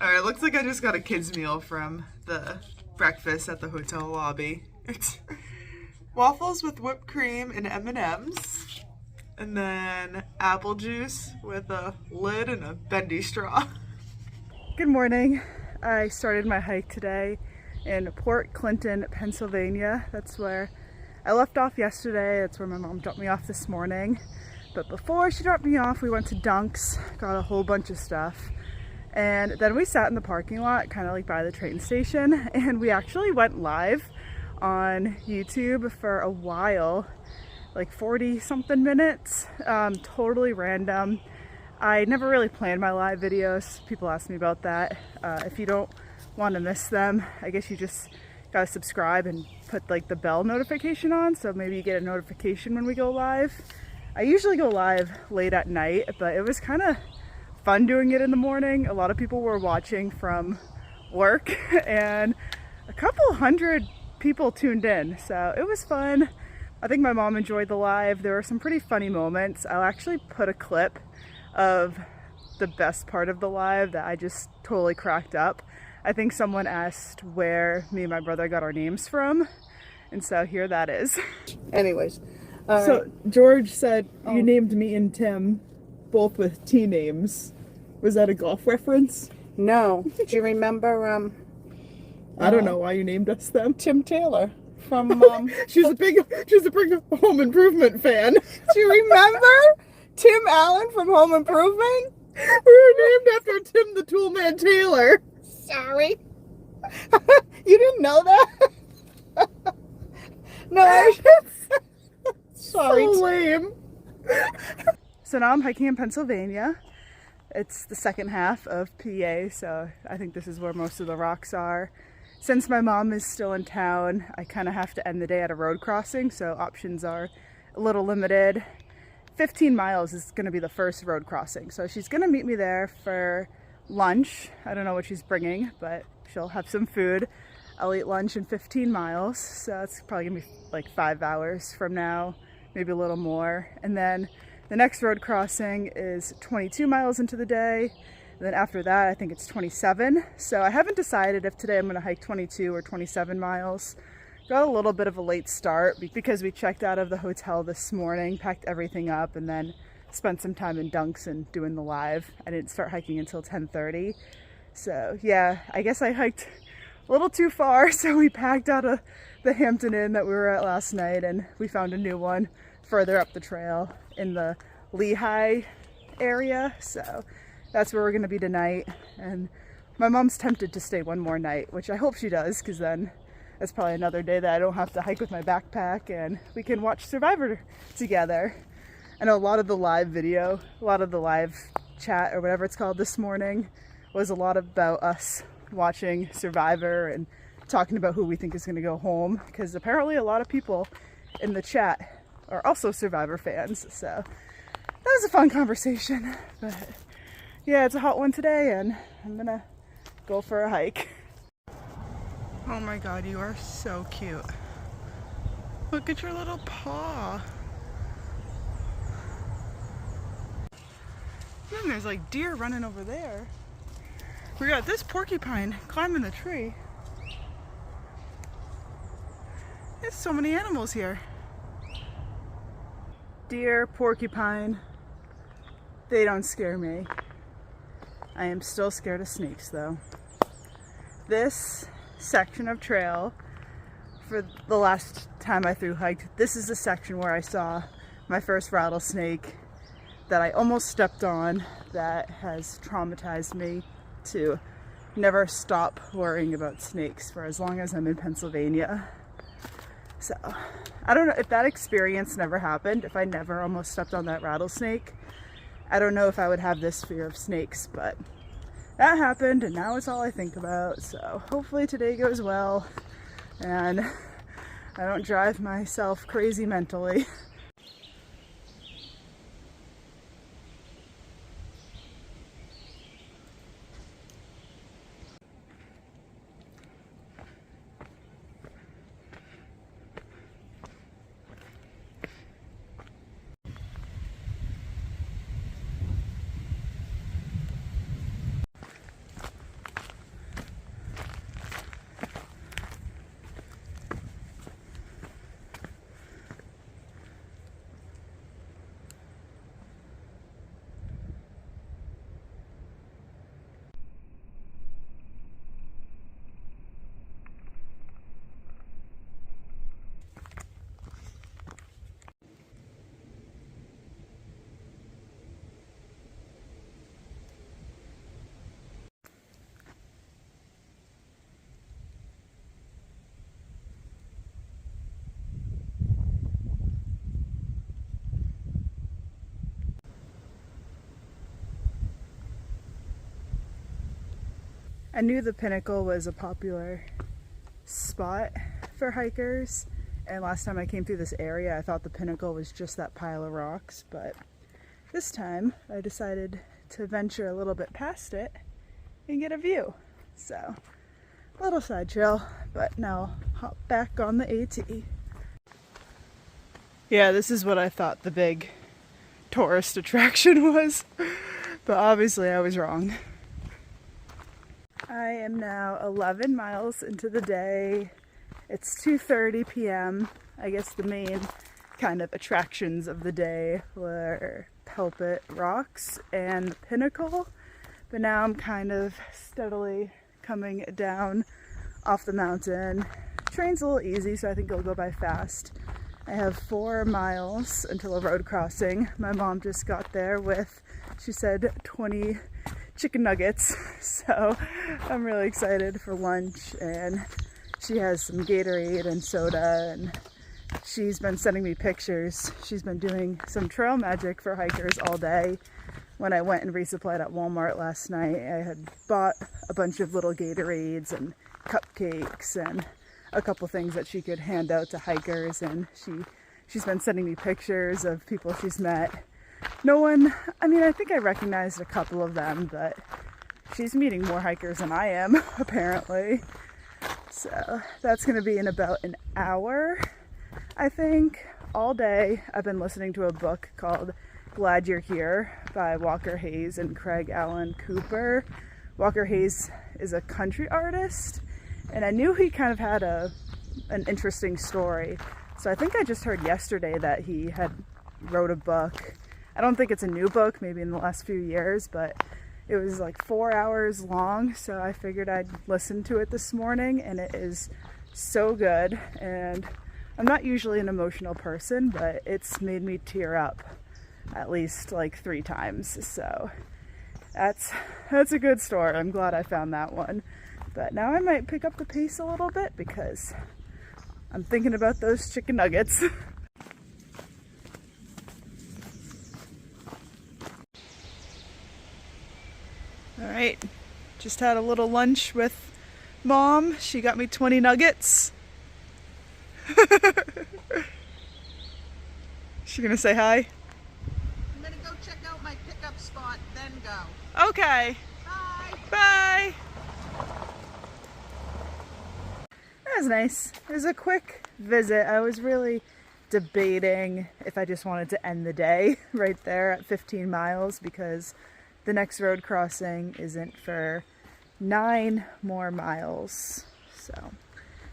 Alright, looks like I just got a kid's meal from the breakfast at the hotel lobby. It's waffles with whipped cream and M&Ms, and then apple juice with a lid and a bendy straw. Good morning. I started my hike today in Port Clinton, Pennsylvania. That's where I left off yesterday. That's where my mom dropped me off this morning. But before she dropped me off, we went to Dunk's, got a whole bunch of stuff. And then we sat in the parking lot, kind of like by the train station, and we actually went live on YouTube for a while, like 40 something minutes, totally random. I never really planned my live videos. People ask me about that. If you don't want to miss them, I guess you just gotta subscribe and put like the bell notification on, so maybe you get a notification when we go live. I usually go live late at night, but it was kind of fun doing it in the morning. A lot of people were watching from work and a couple hundred people tuned in, so it was fun. I think my mom enjoyed the live. There were some pretty funny moments. I'll actually put a clip of the best part of the live that I just totally cracked up. I think someone asked where me and my brother got our names from, and so here that is. Anyways, so George said you named me and Tim both with T names. Was that a golf reference? No. Do you remember, I don't know why you named us them. Tim Taylor from, she's a big Home Improvement fan. do you remember Tim Allen from Home Improvement? We were named after Tim the Toolman Taylor. Sorry. You didn't know that? No. Sorry. So lame. So now I'm hiking in Pennsylvania. It's the second half of PA, so I think this is where most of the rocks are. Since my mom is still in town, I kind of have to end the day at a road crossing, so options are a little limited. 15 miles is going to be the first road crossing, so she's going to meet me there for lunch. I don't know what she's bringing, but she'll have some food. I'll eat lunch in 15 miles, so it's probably going to be like 5 hours from now, maybe a little more. And then the next road crossing is 22 miles into the day. And then after that, I think it's 27. So I haven't decided if today I'm going to hike 22 or 27 miles. Got a little bit of a late start because we checked out of the hotel this morning, packed everything up, and then spent some time in Dunk's and doing the live. I didn't start hiking until 10:30. So yeah, I guess I hiked a little too far. So we packed out of the Hampton Inn that we were at last night, and we found a new one further up the trail in the Lehigh area, so that's where we're gonna be tonight. And my mom's tempted to stay one more night, which I hope she does, because then it's probably another day that I don't have to hike with my backpack and we can watch Survivor together. I know a lot of the live chat or whatever it's called this morning was a lot about us watching Survivor and talking about who we think is gonna go home, because apparently a lot of people in the chat are also Survivor fans, so that was a fun conversation. But yeah, it's a hot one today and I'm gonna go for a hike. Oh my god, you are so cute. Look at your little paw. And there's like deer running over there. We got this porcupine climbing the tree. There's so many animals here. Deer, porcupine, they don't scare me. I am still scared of snakes though. This section of trail, for the last time I thru-hiked, this is the section where I saw my first rattlesnake that I almost stepped on, that has traumatized me to never stop worrying about snakes for as long as I'm in Pennsylvania. So I don't know if that experience never happened, if I never almost stepped on that rattlesnake, I don't know if I would have this fear of snakes, but that happened and now it's all I think about. So hopefully today goes well and I don't drive myself crazy mentally. I knew the Pinnacle was a popular spot for hikers, and last time I came through this area I thought the Pinnacle was just that pile of rocks, but this time I decided to venture a little bit past it and get a view. So, a little side trail, but now hop back on the AT. Yeah, this is what I thought the big tourist attraction was, but obviously I was wrong. I am now 11 miles into the day. It's 2:30 p.m. I guess the main kind of attractions of the day were Pulpit rocks and the Pinnacle, but now I'm kind of steadily coming down off the mountain. Train's a little easy, so I think it'll go by fast. I have 4 miles until a road crossing. My mom just got there with, she said, 20 chicken nuggets, so I'm really excited for lunch, and she has some Gatorade and soda, and she's been sending me pictures. She's been doing some trail magic for hikers all day. When I went and resupplied at Walmart last night, I had bought a bunch of little Gatorades and cupcakes and a couple things that she could hand out to hikers, and she's been sending me pictures of people she's met. No one, I mean, I think I recognized a couple of them, but she's meeting more hikers than I am, apparently. So that's going to be in about an hour, I think. All day I've been listening to a book called Glad You're Here by Walker Hayes and Craig Allen Cooper. Walker Hayes is a country artist, and I knew he kind of had an interesting story. So I think I just heard yesterday that he had wrote a book. I don't think it's a new book, maybe in the last few years, but it was like 4 hours long, so I figured I'd listen to it this morning, and it is so good. And I'm not usually an emotional person, but it's made me tear up at least like 3 times, so that's a good story. I'm glad I found that one. But now I might pick up the pace a little bit because I'm thinking about those chicken nuggets. Alright, just had a little lunch with Mom. She got me 20 nuggets. She gonna say hi? I'm gonna go check out my pickup spot, then go. Okay. Bye. Bye. That was nice. It was a quick visit. I was really debating if I just wanted to end the day right there at 15 miles because the next road crossing isn't for 9 more miles. So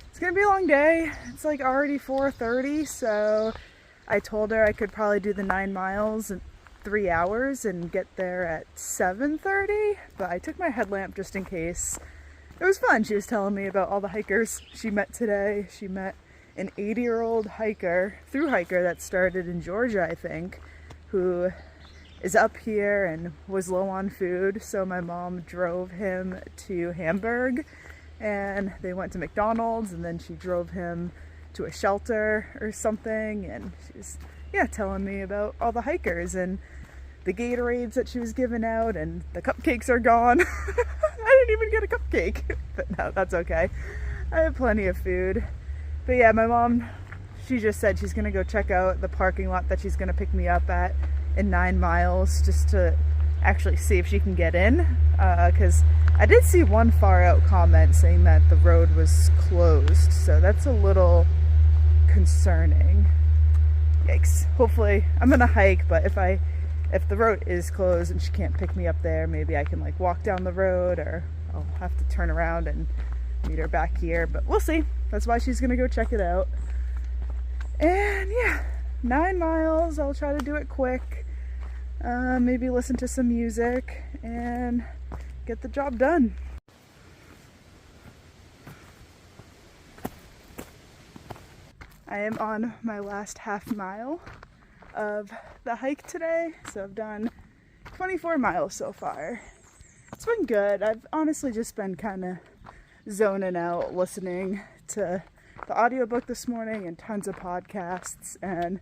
it's gonna be a long day. It's like already 4:30, so I told her I could probably do the 9 miles in 3 hours and get there at 7:30, but I took my headlamp just in case. It was fun. She was telling me about all the hikers she met today. She met an 80-year-old hiker, Thru-Hiker that started in Georgia, I think, who is up here and was low on food, so my mom drove him to Hamburg, and they went to McDonald's, and then she drove him to a shelter or something, and she was, telling me about all the hikers and the Gatorades that she was giving out, and the cupcakes are gone. I didn't even get a cupcake, but no, that's okay. I have plenty of food. But yeah, my mom, she just said she's gonna go check out the parking lot that she's gonna pick me up at in 9 miles just to actually see if she can get in, because I did see one far out comment saying that the road was closed, so that's a little concerning. Yikes. Hopefully I'm gonna hike, but if the road is closed and she can't pick me up there, maybe I can like walk down the road, or I'll have to turn around and meet her back here, but we'll see. That's why she's gonna go check it out. And yeah, 9 miles. I'll try to do it quick. Maybe listen to some music and get the job done. I am on my last half mile of the hike today, so I've done 24 miles so far. It's been good. I've honestly just been kind of zoning out, listening to the audiobook this morning and tons of podcasts, and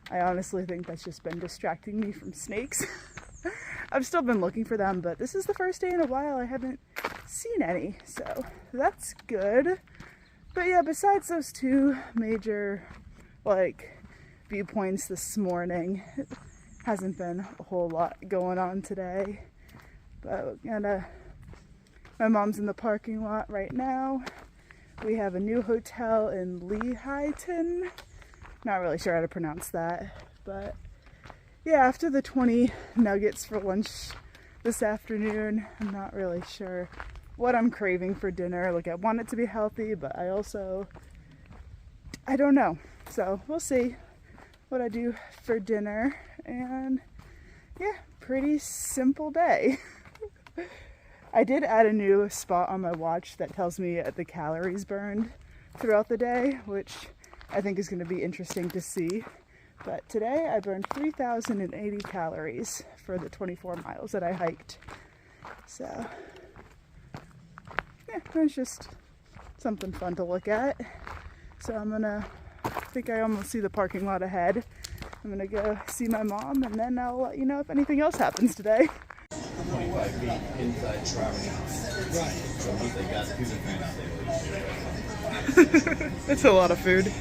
I honestly think that's just been distracting me from snakes. I've still been looking for them, but this is the first day in a while I haven't seen any, so that's good. But yeah, besides those two major like viewpoints this morning, it hasn't been a whole lot going on today. But my mom's in the parking lot right now. We have a new hotel in Lehighton. Not really sure how to pronounce that, but yeah, after the 20 nuggets for lunch this afternoon, I'm not really sure what I'm craving for dinner. Like, I want it to be healthy, but I don't know. So we'll see what I do for dinner. And yeah, pretty simple day. I did add a new spot on my watch that tells me the calories burned throughout the day, which I think is going to be interesting to see. But today I burned 3,080 calories for the 24 miles that I hiked. So yeah, it's just something fun to look at. So I think I almost see the parking lot ahead. I'm gonna go see my mom, and then I'll let you know if anything else happens today. 25 feet inside traffic. Right. So once they got to the fence, they would. It's a lot of food.